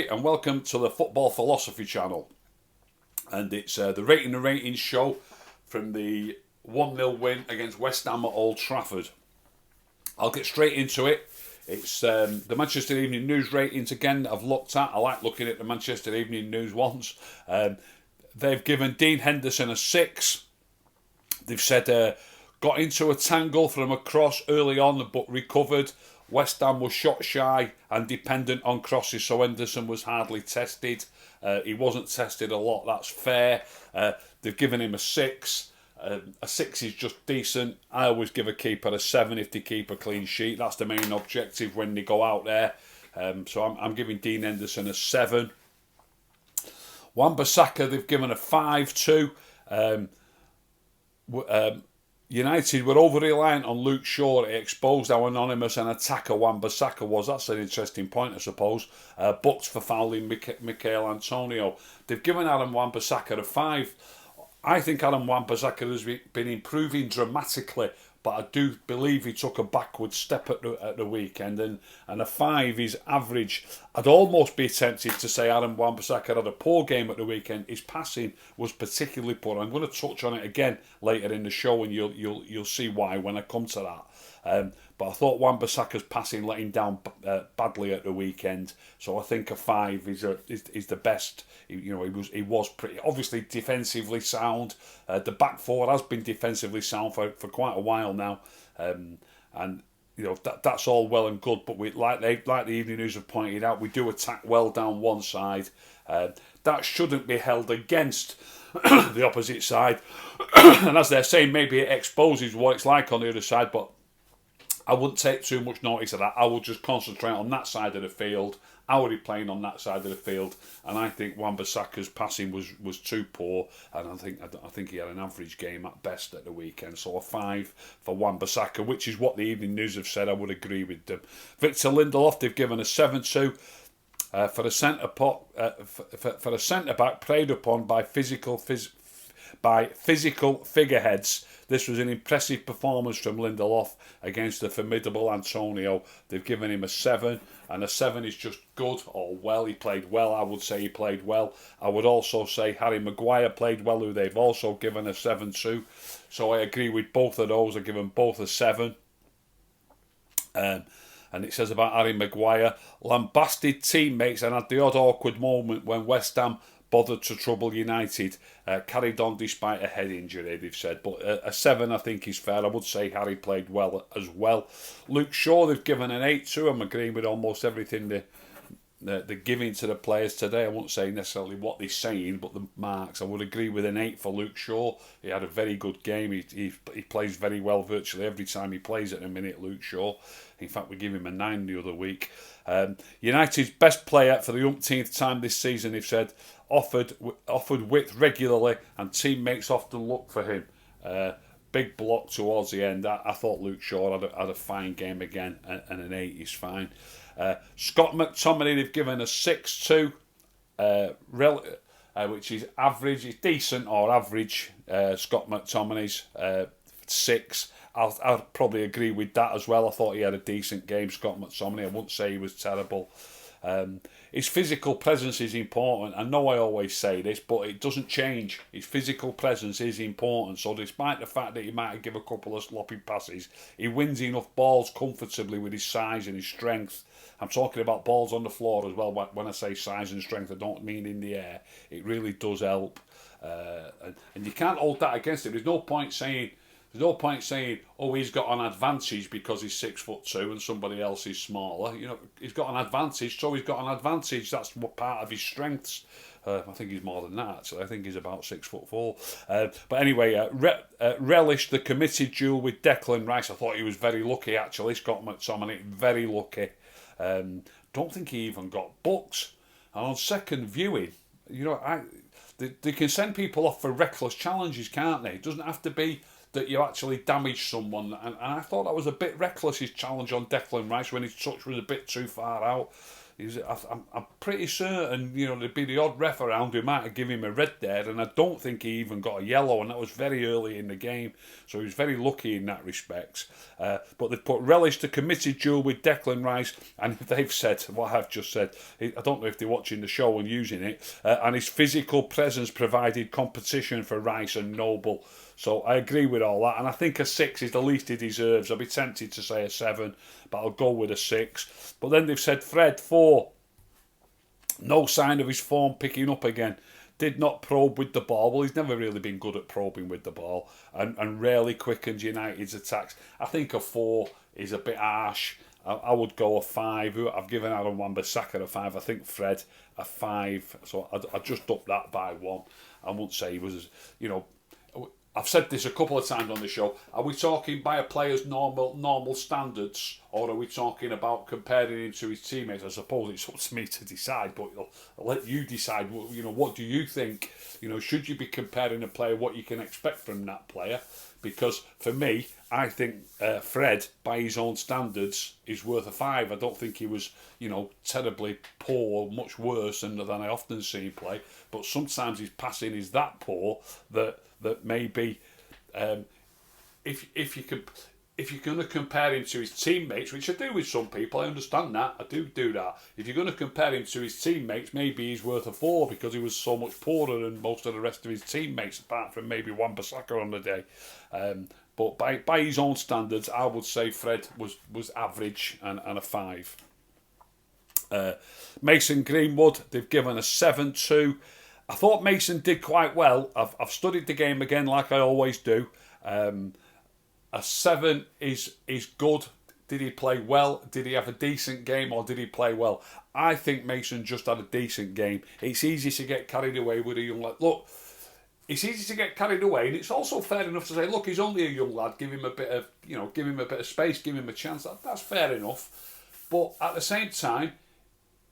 everybody, and welcome to the Football Philosophy channel. And it's the Ratings show from the 1-0 win against West Ham at Old Trafford. I'll get straight into it. It's the Manchester Evening News ratings again that I've looked at. I like looking at the Manchester Evening News ones. They've given Dean Henderson a 6. They've said got into a tangle from a cross early on but recovered. West Ham was shot shy and dependent on crosses, so Henderson was hardly tested. He wasn't tested a lot, that's fair. They've given him a 6. A 6 is just decent. I always give a keeper a 7 if they keep a clean sheet. That's the main objective when they go out there. So I'm giving Dean Henderson a 7. Wan-Bissaka they've given a 5 to. United were over-reliant on Luke Shaw. It exposed how anonymous an attacker Wan-Bissaka was. That's an interesting point, I suppose. Booked for fouling Michail Antonio. They've given Adam Wan-Bissaka a 5. I think Adam Wan-Bissaka has been improving dramatically, but I do believe he took a backward step at the weekend, and a 5 is average. I'd almost be tempted to say Adam Wan-Bissaka had a poor game at the weekend. His passing was particularly poor. I'm going to touch on it again later in the show, and you'll see why when I come to that. But I thought Wan-Bissaka's passing let him down badly at the weekend, so I think a 5 is the best. He was pretty obviously defensively sound. The back four has been defensively sound for quite a while now, and that's all well and good. But like the Evening News have pointed out, we do attack well down one side. That shouldn't be held against the opposite side, and as they're saying, maybe it exposes what it's like on the other side, but I wouldn't take too much notice of that. I would just concentrate on that side of the field. How are he playing on that side of the field? And I think Wan-Bissaka's passing was too poor, and I think he had an average game at best at the weekend. So a 5 for Wan-Bissaka, which is what the Evening News have said. I would agree with them. Victor Lindelof they've given a 7 to. For a centre back preyed upon by physical figureheads. This was an impressive performance from Lindelof against the formidable Antonio. They've given him a 7, and a 7 is just good or well. He played well. I would say he played well. I would also say Harry Maguire played well, who they've also given a 7 to. So I agree with both of those. I give them both a 7. And it says about Harry Maguire, lambasted teammates and had the odd awkward moment when West Ham bothered to trouble United. Carried on despite a head injury, they've said. But a 7 I think is fair. I would say Harry played well as well. Luke Shaw they've given an 8 to. I'm agreeing with almost everything they're giving to the players today. I won't say necessarily what they're saying, but the marks. I would agree with an 8 for Luke Shaw. He had a very good game. He plays very well virtually every time he plays at the minute, Luke Shaw. In fact, we gave him a 9 the other week. United's best player for the umpteenth time this season, they've said, offered width regularly, and teammates often look for him. Big block towards the end. I thought Luke Shaw had a fine game again, and an 8 is fine. Scott McTominay they've given a 6 to, which is average. It's decent or average. Scott McTominay's 6. I'll probably agree with that as well. I thought he had a decent game, Scott McTominay. I wouldn't say he was terrible. His physical presence is important. I know I always say this, but it doesn't change. His physical presence is important. So despite the fact that he might give a couple of sloppy passes, he wins enough balls comfortably with his size and his strength. I'm talking about balls on the floor as well. When I say size and strength, I don't mean in the air. It really does help. And you can't hold that against him. There's no point saying, oh, he's got an advantage because he's 6'2" and somebody else is smaller. He's got an advantage, so he's got an advantage. That's part of his strengths. I think he's more than that, actually. I think he's about 6'4". But anyway, relished the committed duel with Declan Rice. I thought he was very lucky, actually. Scott McTominay, very lucky. Don't think he even got booked. And on second viewing, they can send people off for reckless challenges, can't they? It doesn't have to be that you actually damage someone, and I thought that was a bit reckless, his challenge on Declan Rice when his touch was a bit too far out. I'm pretty certain, there'd be the odd ref around who might have given him a red there, and I don't think he even got a yellow, and that was very early in the game, so he was very lucky in that respect. But they've put relish to committed duel with Declan Rice, and they've said what I've just said. I don't know if they're watching the show and using it, and his physical presence provided competition for Rice and Noble. So I agree with all that, and I think a 6 is the least he deserves. I'll be tempted to say a 7, but I'll go with a 6. But then they've said Fred, 4. No sign of his form picking up again. Did not probe with the ball. Well, he's never really been good at probing with the ball, and rarely quickens United's attacks. I think a 4 is a bit harsh. I would go a 5. I've given Aaron Wan-Bissaka a 5. I think Fred a 5. So I just upped that by 1. I wouldn't say he was, I've said this a couple of times on the show. Are we talking by a player's normal standards, or are we talking about comparing him to his teammates? I suppose it's up to me to decide, but I'll let you decide. What do you think? Should you be comparing a player, what you can expect from that player? Because for me, I think Fred, by his own standards, is worth a 5. I don't think he was, terribly poor, much worse than I often see him play. But sometimes his passing is that poor that maybe if you're going to compare him to his teammates, which I do with some people, I understand that, I do that. If you're going to compare him to his teammates, maybe he's worth a 4 because he was so much poorer than most of the rest of his teammates, apart from maybe Wan-Bissaka on the day. But by his own standards, I would say Fred was average and a 5. Mason Greenwood, they've given a 7-2. I thought Mason did quite well. I've studied the game again like I always do. A 7 is good. Did he play well? Did he have a decent game, or did he play well? I think Mason just had a decent game. It's easy to get carried away with a young lad. Look, it's easy to get carried away, and it's also fair enough to say, look, he's only a young lad. Give him a bit of space. Give him a chance. That's fair enough. But at the same time,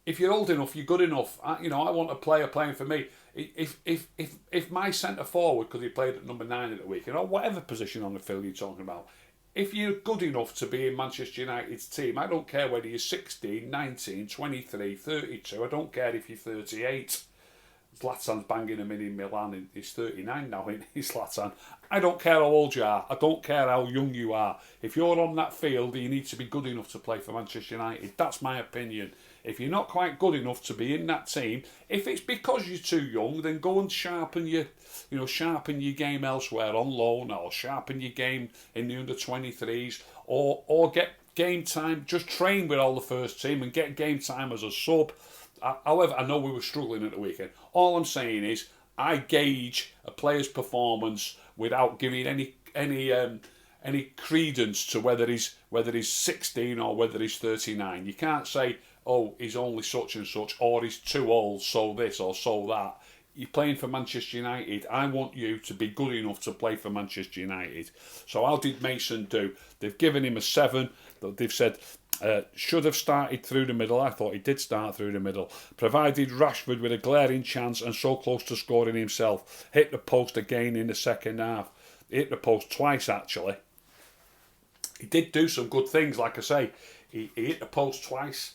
if you're old enough, you're good enough. I want a player playing for me. If my centre forward, because he played at number 9 at the weekend, or whatever position on the field you're talking about, if you're good enough to be in Manchester United's team, I don't care whether you're 16, 19, 23, 32. I don't care if you're 38. Zlatan's banging him in Milan, and he's 39 now, isn't he, Zlatan? I don't care how old you are. I don't care how young you are. If you're on that field, you need to be good enough to play for Manchester United. That's my opinion. If you're not quite good enough to be in that team, if it's because you're too young, then go and sharpen your game elsewhere on loan, or sharpen your game in the under-23s, or get game time. Just train with all the first team and get game time as a sub. However, I know we were struggling at the weekend. All I'm saying is I gauge a player's performance without giving any credence to whether he's 16 or whether he's 39. You can't say, oh, he's only such and such, or he's too old, so this or so that. You're playing for Manchester United. I want you to be good enough to play for Manchester United. So how did Mason do? They've given him a 7. They've said should have started through the middle. I thought he did start through the middle. Provided Rashford with a glaring chance and so close to scoring himself. Hit the post again in the second half. Hit the post twice, actually. He did do some good things, like I say. He hit the post twice.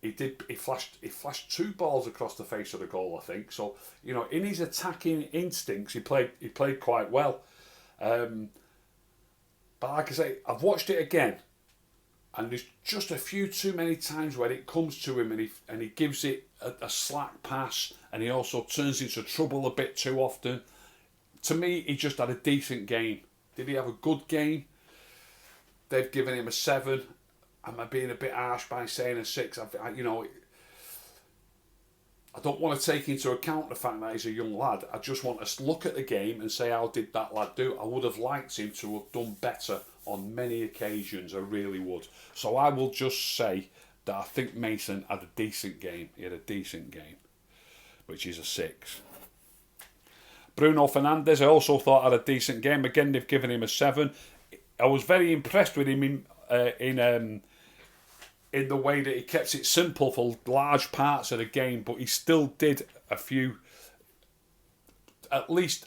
He flashed 2 balls across the face of the goal, I think. So, in his attacking instincts, he played quite well. But like I say, I've watched it again, and there's just a few too many times where it comes to him and he gives it a slack pass, and he also turns into trouble a bit too often. To me, he just had a decent game. Did he have a good game? They've given him a 7. Am I being a bit harsh by saying a 6? I don't want to take into account the fact that he's a young lad. I just want to look at the game and say, how did that lad do? I would have liked him to have done better on many occasions. I really would. So I will just say that I think Mason had a decent game. He had a decent game, which is a 6. Bruno Fernandes, I also thought had a decent game. Again, they've given him a 7. I was very impressed with him in the way that he kept it simple for large parts of the game, but he still did a few, at least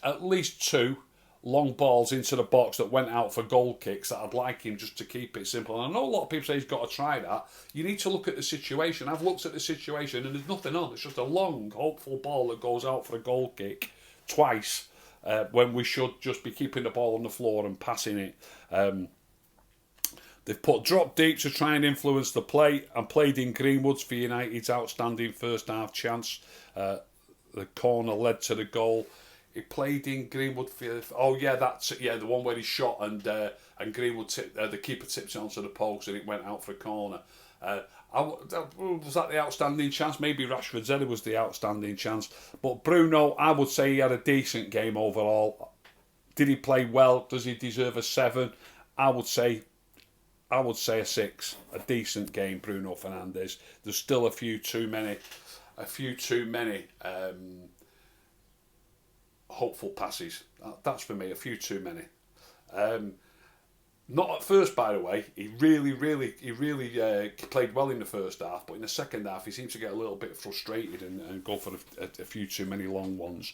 2 long balls into the box that went out for goal kicks that I'd like him just to keep it simple. And I know a lot of people say he's got to try that. You need to look at the situation. I've looked at the situation and there's nothing on. It's just a long, hopeful ball that goes out for a goal kick twice when we should just be keeping the ball on the floor and passing it. They've put drop deep to try and influence the play and played in Greenwood's for United's outstanding first half chance. The corner led to the goal. He played in Greenwood for... the one where he shot and Greenwood the keeper tipped it onto the post and it went out for a corner. Was that the outstanding chance? Maybe Rashford's header was the outstanding chance. But Bruno, I would say he had a decent game overall. Did he play well? Does he deserve a 7? I would say a 6. A decent game, Bruno Fernandes. There's still a few too many hopeful passes. That's for me, a few too many. Not at first, by the way. He really played well in the first half, but in the second half he seems to get a little bit frustrated and go for a few too many long ones.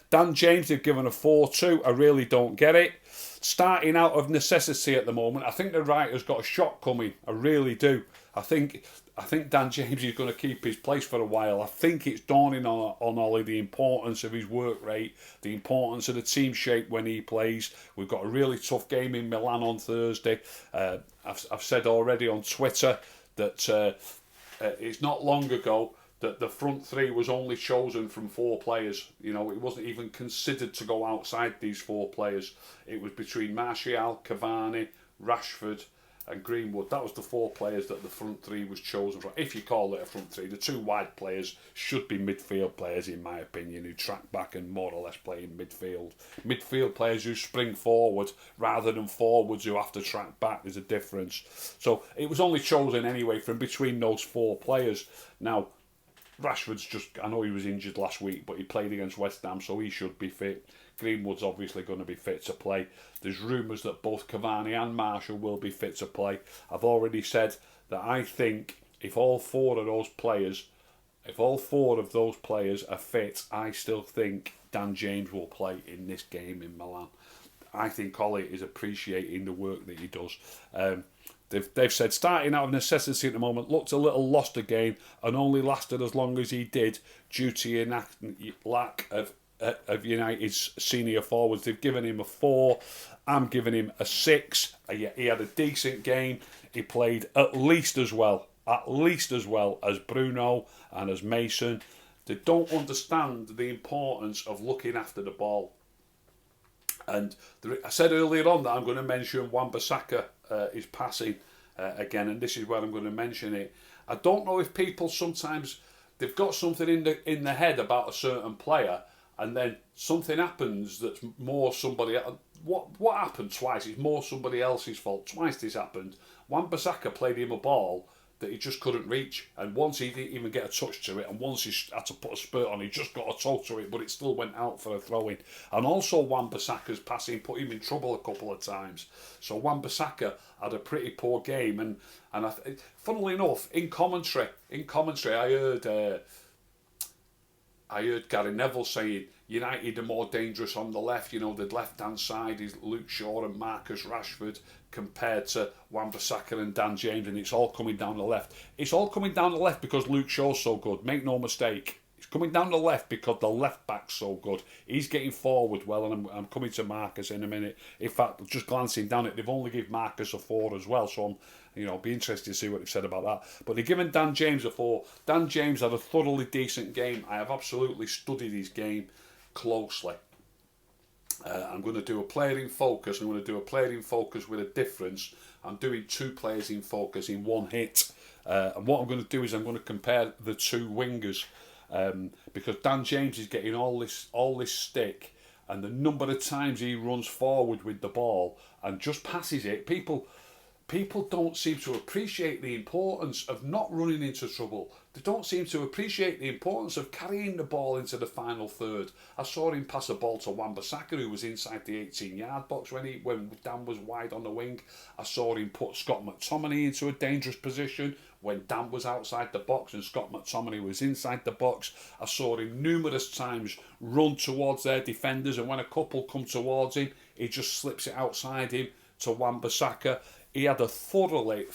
Dan James, they've given a 4-2. I really don't get it. Starting out of necessity at the moment. I think the writer's got a shot coming. I really do. I think Dan James is going to keep his place for a while. I think it's dawning on Ollie the importance of his work rate, the importance of the team shape when he plays. We've got a really tough game in Milan on Thursday. I've said already on Twitter that it's not long ago that the front three was only chosen from 4 players. You know, it wasn't even considered to go outside these 4 players. It was between Martial, Cavani, Rashford and Greenwood. That was the 4 players that the front three was chosen from. If you call it a front three, the 2 wide players should be midfield players, in my opinion, who track back and more or less play in midfield. Midfield players who spring forward rather than forwards who have to track back. There's a difference. So it was only chosen anyway from between those 4 players. Now, Rashford's I know he was injured last week, but he played against West Ham, so he should be fit. Greenwood's obviously going to be fit to play. There's rumours that both Cavani and Martial will be fit to play. I've already said that I think if all 4 of those players are fit, I still think Dan James will play in this game in Milan. I think Ollie is appreciating the work that he does. They've said starting out of necessity at the moment, looked a little lost again and only lasted as long as he did due to lack of United's senior forwards. They've given him a 4. I'm giving him a 6. He had a decent game. He played at least as well as Bruno and as Mason. They don't understand the importance of looking after the ball. And I said earlier on that I'm going to mention Wan-Bissaka is passing again, and this is where I'm going to mention it. I don't know if people sometimes they've got something in the head about a certain player, and then something happens that's more somebody else. What happened twice? It's more somebody else's fault. Twice this happened. Wan-Bissaka played him a ball that he just couldn't reach, and once he didn't even get a touch to it, and once he had to put a spurt on, he just got a toe to it, but it still went out for a throw-in. And also Wan-Bissaka's passing put him in trouble a couple of times. So Wan-Bissaka had a pretty poor game, and funnily enough, in commentary, I heard Gary Neville saying United are more dangerous on the left. You know, the left-hand side is Luke Shaw and Marcus Rashford compared to Wan-Bissaka and Dan James, and it's all coming down the left. It's all coming down the left because Luke Shaw's so good. Make no mistake. It's coming down the left because the left back's so good. He's getting forward well, and I'm coming to Marcus in a minute. In fact, just glancing down it, they've only given Marcus a 4 as well, so I'm be interested to see what they've said about that. But they're giving Dan James a 4. Dan James had a thoroughly decent game. I have absolutely studied his game closely. I'm going to do a player in focus. I'm going to do a player in focus with a difference. I'm doing 2 players in focus in one hit. And what I'm going to do is I'm going to compare the 2 wingers. Because Dan James is getting all this stick, and the number of times he runs forward with the ball and just passes it. People people don't seem to appreciate the importance of not running into trouble. They don't seem to appreciate the importance of carrying the ball into the final third. I saw him pass a ball to Wan-Bissaka, who was inside the 18-yard box when Dan was wide on the wing. I saw him put Scott McTominay into a dangerous position when Dan was outside the box and Scott McTominay was inside the box. I saw him numerous times run towards their defenders, and when a couple come towards him, he just slips it outside him to Wan-Bissaka. He had a thoroughly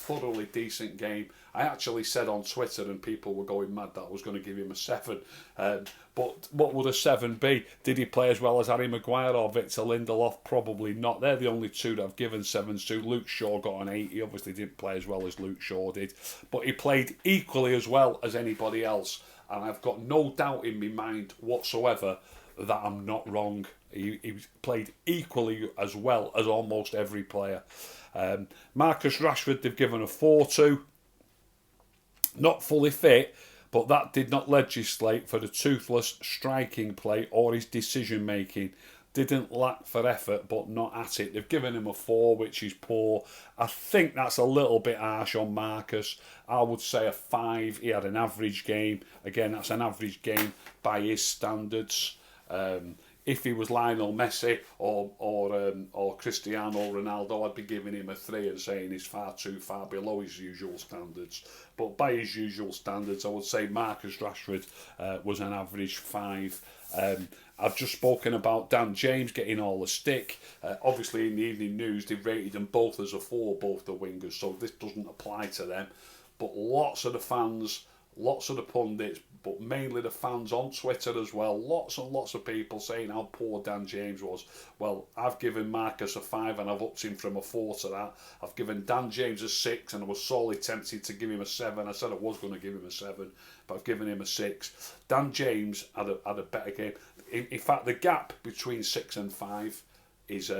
decent game. I actually said on Twitter, and people were going mad, that I was going to give him a 7. But what would a 7 be? Did he play as well as Harry Maguire or Victor Lindelof? Probably not. They're the only two that I've given 7s to. Luke Shaw got an 8. He obviously didn't play as well as Luke Shaw did, but he played equally as well as anybody else. And I've got no doubt in my mind whatsoever that I'm not wrong. He played equally as well as almost every player. Marcus Rashford, they've given a 4 to. Not fully fit, but that did not legislate for the toothless striking play or his decision making. Didn't lack for effort, but not at it. They've given him a 4, which is poor. I think that's a little bit harsh on Marcus. I would say a 5. He had an average game. Again, that's an average game by his standards. If he was Lionel Messi or Cristiano Ronaldo, I'd be giving him a 3 and saying he's far too far below his usual standards. But by his usual standards, I would say Marcus Rashford was an average 5. I've just spoken about Dan James getting all the stick. Obviously, in the Evening News, they rated them both as a 4, both the wingers, so this doesn't apply to them. But lots of the fans, lots of the pundits, but mainly the fans on Twitter as well, lots and lots of people saying how poor Dan James was. Well, I've given Marcus a 5 and I've upped him from a 4 to that. I've given Dan James a 6 and I was sorely tempted to give him a 7. I said I was going to give him a 7, but I've given him a 6. Dan James had a better game. In fact, the gap between 6 and 5 is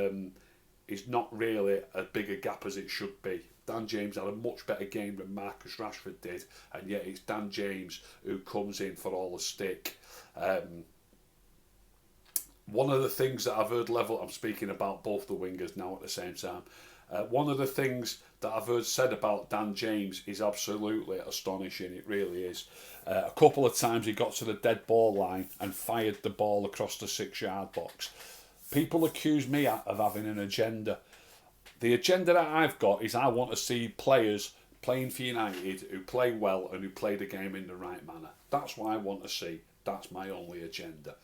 not really as big a gap as it should be. Dan James had a much better game than Marcus Rashford did, and yet it's Dan James who comes in for all the stick. One of the things that I've heard I'm speaking about both the wingers now at the same time. One of the things that I've heard said about Dan James is absolutely astonishing. It really is. A couple of times he got to the dead ball line and fired the ball across the 6-yard box. People accuse me of having an agenda. The agenda that I've got is I want to see players playing for United who play well and who play the game in the right manner. That's what I want to see. That's my only agenda.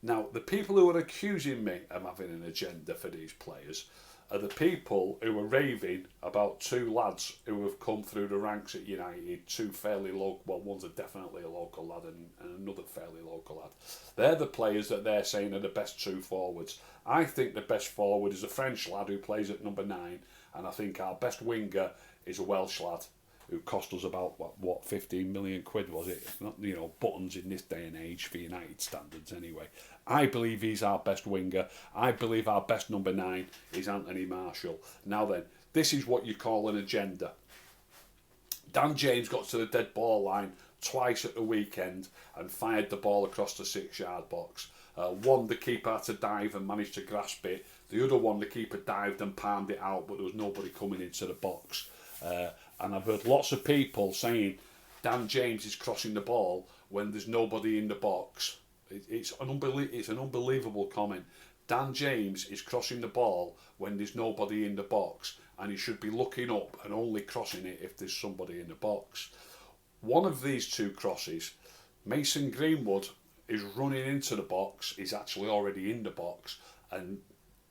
Now, the people who are accusing me of having an agenda for these players are the people who are raving about 2 lads who have come through the ranks at United, 2 fairly local, well, one's definitely a local lad and another fairly local lad. They're the players that they're saying are the best 2 forwards. I think the best forward is a French lad who plays at number 9, and I think our best winger is a Welsh lad who cost us about, what 15 million quid was it? Not, buttons in this day and age for United standards anyway. I believe he's our best winger. I believe our best number 9 is Anthony Martial. Now then, this is what you call an agenda. Dan James got to the dead ball line twice at the weekend and fired the ball across the 6-yard box. One, the keeper had to dive and managed to grasp it. The other one, the keeper dived and palmed it out, but there was nobody coming into the box. And I've heard lots of people saying Dan James is crossing the ball when there's nobody in the box. It's an unbelievable comment. Dan James is crossing the ball when there's nobody in the box, and he should be looking up and only crossing it if there's somebody in the box. One of these 2 crosses, Mason Greenwood is running into the box. He's actually already in the box, and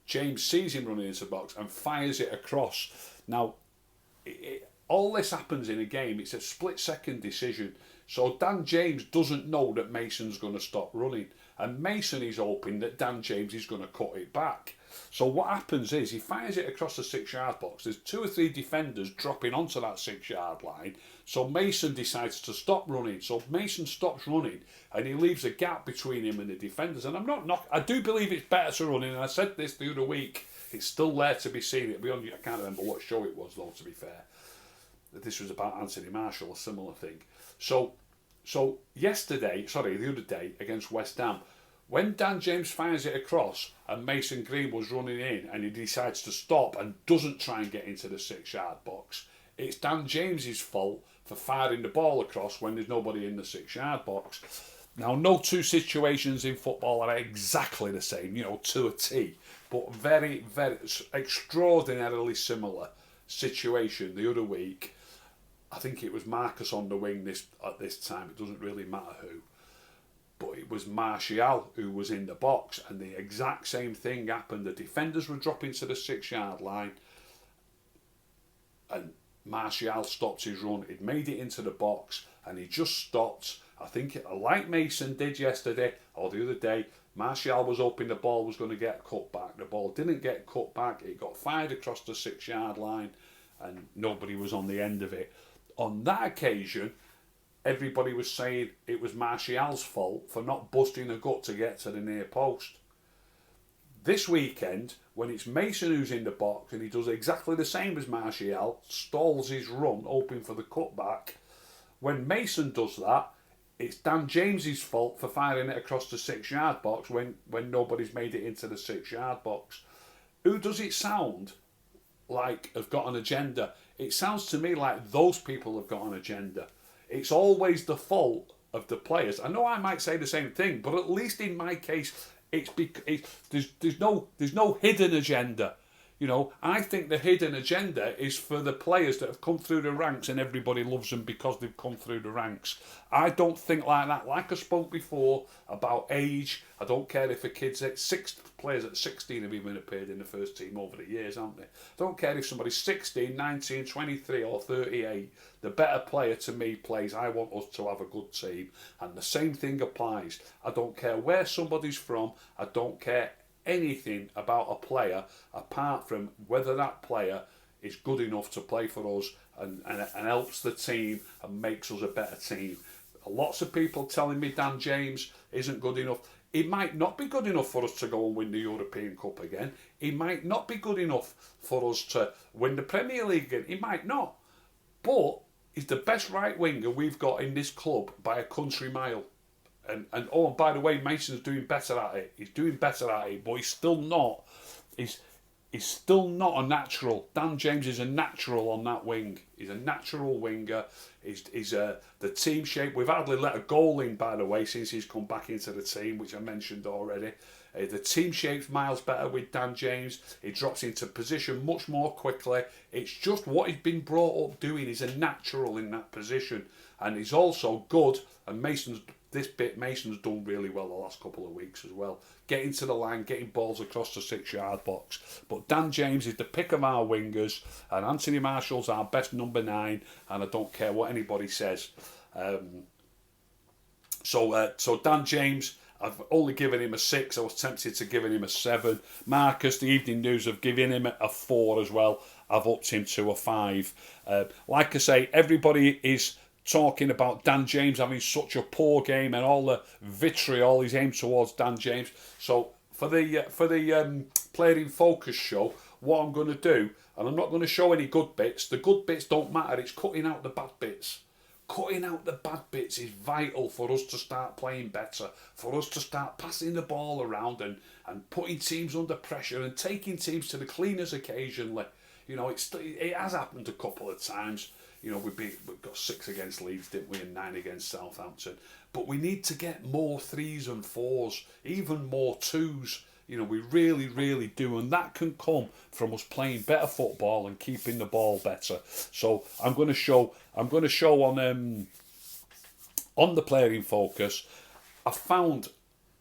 James sees him running into the box and fires it across. Now, all this happens in a game. It's a split-second decision. So Dan James doesn't know that Mason's going to stop running, and Mason is hoping that Dan James is going to cut it back. So what happens is he fires it across the 6-yard box. There's 2 or 3 defenders dropping onto that 6-yard line. So Mason decides to stop running. So Mason stops running and he leaves a gap between him and the defenders. And I do believe it's better to run in. And I said this the other week. It's still there to be seen. I can't remember what show it was though, to be fair. This was about Anthony Martial, a similar thing. So the other day against West Ham, When Dan James fires it across and Mason Green was running in and he decides to stop and doesn't try and get into the 6-yard box, it's Dan James's fault for firing the ball across when there's nobody in the 6-yard box. Now, no two situations in football are exactly the same, to a T, but very, very extraordinarily similar situation the other week. I think it was Marcus on the wing at this time. It doesn't really matter who. But it was Martial who was in the box, and the exact same thing happened. The defenders were dropping to the 6-yard line, and Martial stopped his run. He'd made it into the box, and he just stopped. I think, like Mason did yesterday or the other day, Martial was hoping the ball was going to get cut back. The ball didn't get cut back. It got fired across the 6-yard line, and nobody was on the end of it. On that occasion, everybody was saying it was Martial's fault for not busting a gut to get to the near post. This weekend, when it's Mason who's in the box and he does exactly the same as Martial, stalls his run, hoping for the cutback, when Mason does that, it's Dan James's fault for firing it across the 6-yard box when nobody's made it into the 6-yard box. Who does it sound like have got an agenda? It sounds to me like those people have got an agenda. It's always the fault of the players. I know I might say the same thing, but at least in my case, there's no hidden agenda. I think the hidden agenda is for the players that have come through the ranks and everybody loves them because they've come through the ranks. I don't think like that. Like I spoke before about age, I don't care if a kid's at 6 players at 16 have even appeared in the first team over the years, haven't they? I don't care if somebody's 16, 19, 23 or 38. The better player to me plays. I want us to have a good team. And the same thing applies. I don't care where somebody's from. I don't care anything about a player apart from whether that player is good enough to play for us and helps the team and makes us a better team. Lots of people telling me Dan James isn't good enough. He might not be good enough for us to go and win the European Cup again. He might not be good enough for us to win the Premier League again. He might not. But he's the best right winger we've got in this club by a country mile. And by the way, Mason's doing better at it. He's doing better at it, but he's still not. He's still not a natural. Dan James is a natural on that wing. He's a natural winger. He's the team shape. We've hardly let a goal in, by the way, since he's come back into the team, which I mentioned already. The team shape's miles better with Dan James. He drops into position much more quickly. It's just what he's been brought up doing. He's a natural in that position, and he's also good. And Mason's done really well the last couple of weeks as well. Getting to the line, getting balls across the 6-yard box. But Dan James is the pick of our wingers, and Anthony Marshall's our best number 9, and I don't care what anybody says. So Dan James, I've only given him a 6. I was tempted to give him a 7. Marcus, the Evening News, have given him a 4 as well. I've upped him to a 5. Like I say, everybody is talking about Dan James having such a poor game and all the vitriol is aimed towards Dan James. So for the Player in Focus show, what I'm going to do, and I'm not going to show any good bits. The good bits don't matter. It's cutting out the bad bits. Cutting out the bad bits is vital for us to start playing better, for us to start passing the ball around and putting teams under pressure and taking teams to the cleaners occasionally. It has happened a couple of times. We've got 6 against Leeds, didn't we, and 9 against Southampton. But we need to get more 3s and 4s, even more 2s. We really, really do, and that can come from us playing better football and keeping the ball better. So I'm going to show on the Player in Focus. I found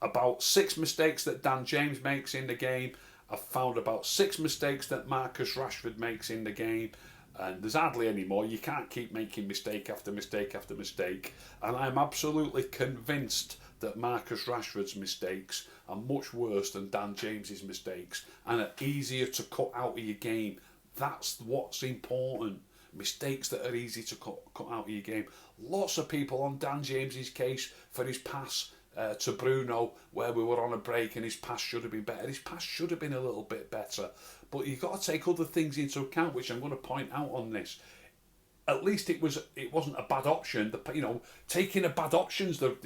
about 6 mistakes that Dan James makes in the game. I found about 6 mistakes that Marcus Rashford makes in the game. And there's hardly any more. You can't keep making mistake after mistake after mistake. And I'm absolutely convinced that Marcus Rashford's mistakes are much worse than Dan James's mistakes and are easier to cut out of your game. That's what's important. Mistakes that are easy to cut out of your game. Lots of people on Dan James's case for his pass to Bruno, where we were on a break and his pass should have been better. His pass should have been a little bit better. But you've got to take other things into account, which I'm going to point out on this. at least it wasn't a bad option. Taking a bad option's the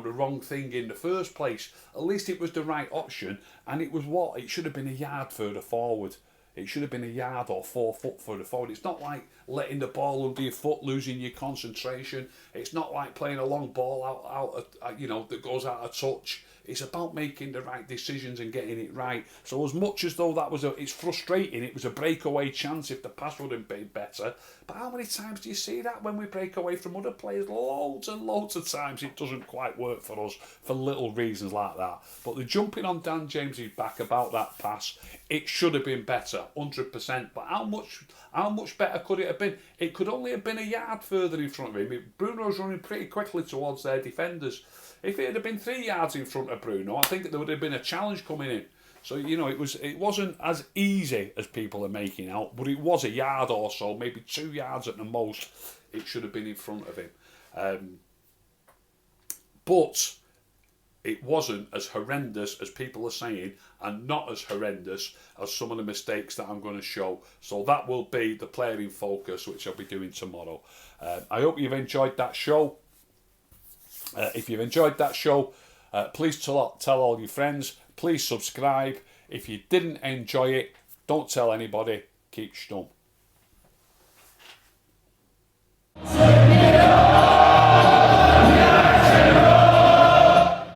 wrong thing in the first place. At least it was the right option, and it should have been a yard further forward. It should have been a yard or 4 foot further forward. It's not like letting the ball under your foot, losing your concentration. It's not like playing a long ball that goes out of touch. It's about making the right decisions and getting it right. So as much as though it's frustrating, it was a breakaway chance if the pass would have been better. But how many times do you see that when we break away from other players? Loads and loads of times it doesn't quite work for us for little reasons like that. But the jumping on Dan James's back about that pass, it should have been better, 100%. But how much better could it have been? It could only have been a yard further in front of him. Bruno's running pretty quickly towards their defenders. If it had been 3 yards in front of Bruno, I think there would have been a challenge coming in. So, it wasn't as easy as people are making out, but it was a yard or so, maybe 2 yards at the most. It should have been in front of him. But it wasn't as horrendous as people are saying, and not as horrendous as some of the mistakes that I'm going to show. So that will be the player in focus, which I'll be doing tomorrow. I hope you've enjoyed that show. If you've enjoyed that show, please tell all your friends. Please subscribe. If you didn't enjoy it, don't tell anybody. Keep stum.